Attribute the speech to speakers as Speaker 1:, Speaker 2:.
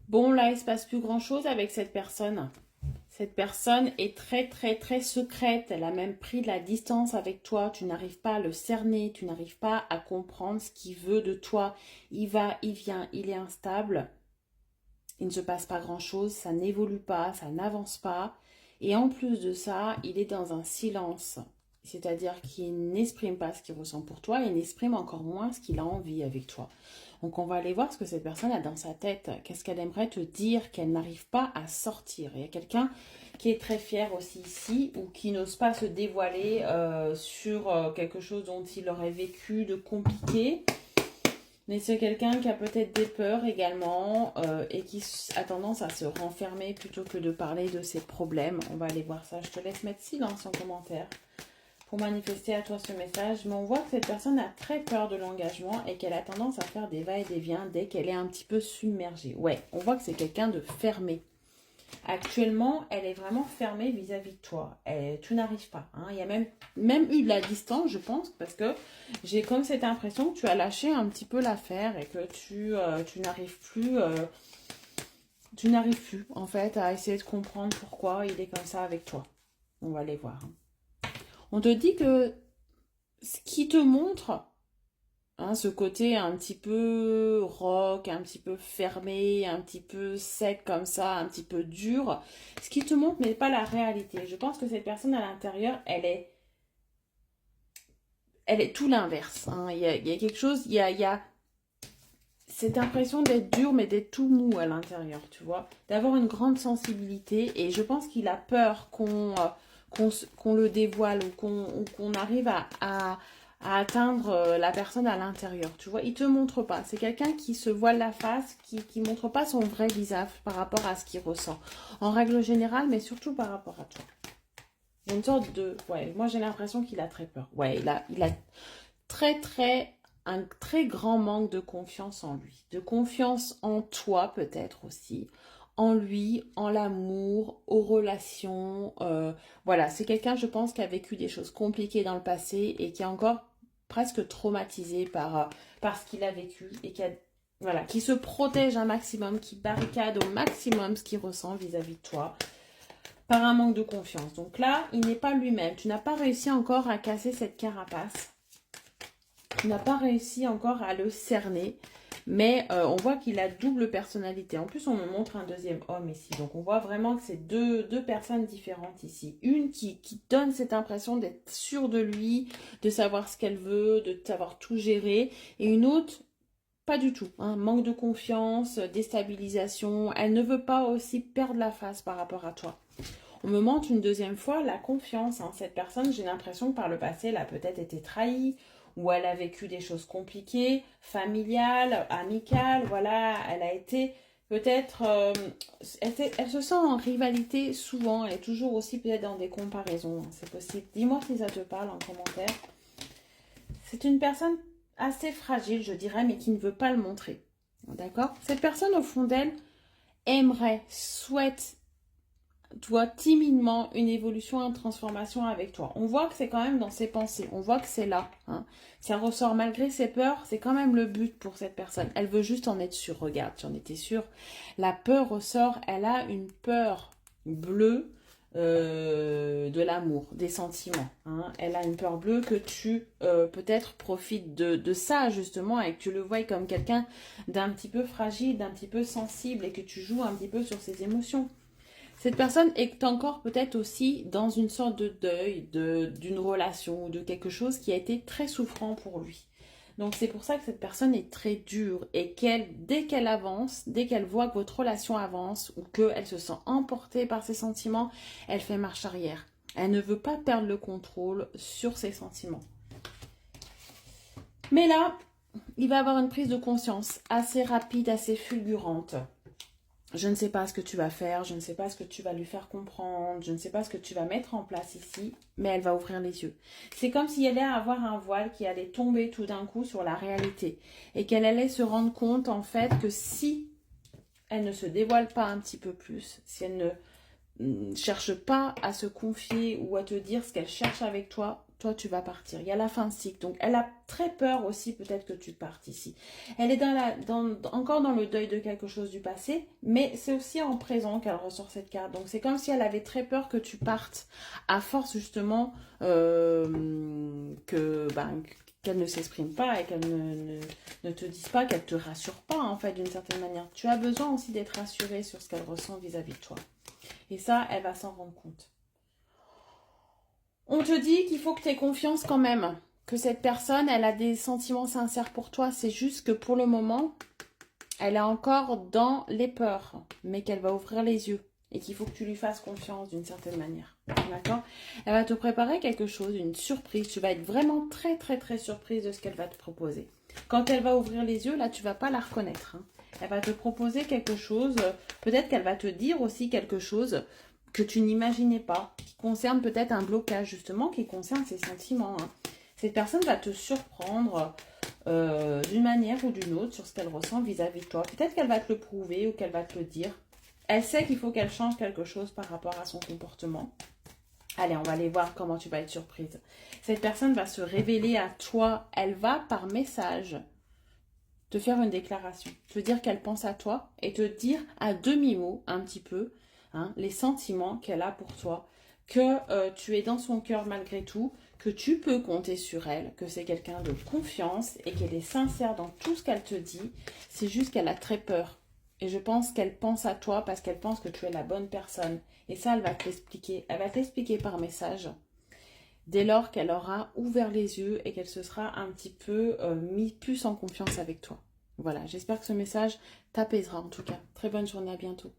Speaker 1: Bon, là, il se passe plus grand-chose avec cette personne. Cette personne est très, très, très secrète. Elle a même pris de la distance avec toi. Tu n'arrives pas à le cerner. Tu n'arrives pas à comprendre ce qu'il veut de toi. Il va, il vient, il est instable. Il ne se passe pas grand-chose. Ça n'évolue pas, ça n'avance pas. Et en plus de ça, il est dans un silence. C'est-à-dire qu'il n'exprime pas ce qu'il ressent pour toi et n'exprime encore moins ce qu'il a envie avec toi. Donc on va aller voir ce que cette personne a dans sa tête. Qu'est-ce qu'elle aimerait te dire qu'elle n'arrive pas à sortir. Il y a quelqu'un qui est très fier aussi ici ou qui n'ose pas se dévoiler sur quelque chose dont il aurait vécu de compliqué. Mais c'est quelqu'un qui a peut-être des peurs également et qui a tendance à se renfermer plutôt que de parler de ses problèmes. On va aller voir ça. Je te laisse mettre silence en commentaire pour manifester à toi ce message. Mais on voit que cette personne a très peur de l'engagement et qu'elle a tendance à faire des va-et-vient dès qu'elle est un petit peu submergée. Ouais, on voit que c'est quelqu'un de fermé. Actuellement, elle est vraiment fermée vis-à-vis de toi. Tu n'arrives pas. Hein. Il y a même eu de la distance, je pense, parce que j'ai comme cette impression que tu as lâché un petit peu l'affaire et que tu n'arrives plus, en fait, à essayer de comprendre pourquoi il est comme ça avec toi. On va aller voir. On te dit que ce qui te montre, hein, ce côté un petit peu rock, un petit peu fermé, un petit peu sec comme ça, un petit peu dur, ce qui te montre n'est pas la réalité. Je pense que cette personne à l'intérieur, elle est tout l'inverse. Hein. Il y a quelque chose, il y a cette impression d'être dur, mais d'être tout mou à l'intérieur, tu vois, d'avoir une grande sensibilité. Et je pense qu'il a peur qu'on le dévoile ou qu'on arrive à atteindre la personne à l'intérieur. Tu vois, il te montre pas. C'est quelqu'un qui se voile la face, qui montre pas son vrai visage par rapport à ce qu'il ressent. En règle générale, mais surtout par rapport à toi. Il y a une sorte de... Ouais, moi j'ai l'impression qu'il a très peur. Ouais, il a très très un très grand manque de confiance en lui, de confiance en toi peut-être aussi, en lui, en l'amour, aux relations. Voilà, c'est quelqu'un, je pense, qui a vécu des choses compliquées dans le passé et qui est encore presque traumatisé par ce qu'il a vécu et voilà, qui se protège un maximum, qui barricade au maximum ce qu'il ressent vis-à-vis de toi par un manque de confiance. Donc là, il n'est pas lui-même. Tu n'as pas réussi encore à casser cette carapace. Tu n'as pas réussi encore à le cerner, mais on voit qu'il a double personnalité. En plus, on me montre un deuxième homme ici. Donc, on voit vraiment que c'est deux personnes différentes ici. Une qui donne cette impression d'être sûre de lui, de savoir ce qu'elle veut, de savoir tout gérer. Et une autre, pas du tout. Hein. Manque de confiance, déstabilisation. Elle ne veut pas aussi perdre la face par rapport à toi. On me montre une deuxième fois la confiance. Hein. Cette personne, j'ai l'impression que par le passé, elle a peut-être été trahie ou elle a vécu des choses compliquées, familiales, amicales. Voilà, elle a été peut-être... elle se sent en rivalité souvent. Elle est toujours aussi peut-être dans des comparaisons. Hein. C'est possible. Dis-moi si ça te parle en commentaire. C'est une personne assez fragile, je dirais, mais qui ne veut pas le montrer. D'accord? Cette personne, au fond d'elle, aimerait, souhaite toi timidement une évolution, une transformation avec toi. On voit que c'est quand même dans ses pensées, on voit que c'est là. Hein. Ça ressort malgré ses peurs, c'est quand même le but pour cette personne. Elle veut juste en être sûre. Regarde, tu en étais sûre. La peur ressort, elle a une peur bleue de l'amour, des sentiments. Hein. Elle a une peur bleue que tu peut-être profites de ça justement et que tu le vois comme quelqu'un d'un petit peu fragile, d'un petit peu sensible et que tu joues un petit peu sur ses émotions. Cette personne est encore peut-être aussi dans une sorte de deuil d'une relation ou de quelque chose qui a été très souffrant pour lui. Donc c'est pour ça que cette personne est très dure et dès qu'elle avance, dès qu'elle voit que votre relation avance ou qu'elle se sent emportée par ses sentiments, elle fait marche arrière. Elle ne veut pas perdre le contrôle sur ses sentiments. Mais là, il va avoir une prise de conscience assez rapide, assez fulgurante. Je ne sais pas ce que tu vas faire, je ne sais pas ce que tu vas lui faire comprendre, je ne sais pas ce que tu vas mettre en place ici, mais elle va ouvrir les yeux. C'est comme s'il allait avoir un voile qui allait tomber tout d'un coup sur la réalité et qu'elle allait se rendre compte en fait que si elle ne se dévoile pas un petit peu plus, si elle ne cherche pas à se confier ou à te dire ce qu'elle cherche avec toi, toi tu vas partir. Il y a la fin de cycle. Donc elle a très peur aussi peut-être que tu partes ici. Elle est encore dans le deuil de quelque chose du passé, mais c'est aussi en présent qu'elle ressort cette carte. Donc c'est comme si elle avait très peur que tu partes à force justement qu'elle ne s'exprime pas et qu'elle ne te dise pas, qu'elle te rassure pas en fait d'une certaine manière. Tu as besoin aussi d'être rassuré sur ce qu'elle ressent vis-à-vis de toi. Et ça, elle va s'en rendre compte. On te dit qu'il faut que tu aies confiance quand même, que cette personne, elle a des sentiments sincères pour toi. C'est juste que pour le moment, elle est encore dans les peurs, mais qu'elle va ouvrir les yeux et qu'il faut que tu lui fasses confiance d'une certaine manière. D'accord? Elle va te préparer quelque chose, une surprise. Tu vas être vraiment très, très, très surprise de ce qu'elle va te proposer. Quand elle va ouvrir les yeux, là, tu ne vas pas la reconnaître. Hein. Elle va te proposer quelque chose. Peut-être qu'elle va te dire aussi quelque chose que tu n'imaginais pas, qui concerne peut-être un blocage, justement, qui concerne ses sentiments. Hein. Cette personne va te surprendre d'une manière ou d'une autre sur ce qu'elle ressent vis-à-vis de toi. Peut-être qu'elle va te le prouver ou qu'elle va te le dire. Elle sait qu'il faut qu'elle change quelque chose par rapport à son comportement. Allez, on va aller voir comment tu vas être surprise. Cette personne va se révéler à toi. Elle va, par message, te faire une déclaration. Te dire qu'elle pense à toi et te dire à demi-mot, un petit peu, hein, les sentiments qu'elle a pour toi. Que tu es dans son cœur malgré tout, que tu peux compter sur elle, que c'est quelqu'un de confiance et qu'elle est sincère dans tout ce qu'elle te dit. C'est juste qu'elle a très peur. Et je pense qu'elle pense à toi parce qu'elle pense que tu es la bonne personne. Et ça, elle va te l'expliquer. Elle va te l'expliquer par message. Dès lors qu'elle aura ouvert les yeux et qu'elle se sera un petit peu mis plus en confiance avec toi. Voilà, j'espère que ce message t'apaisera en tout cas. Très bonne journée, à bientôt.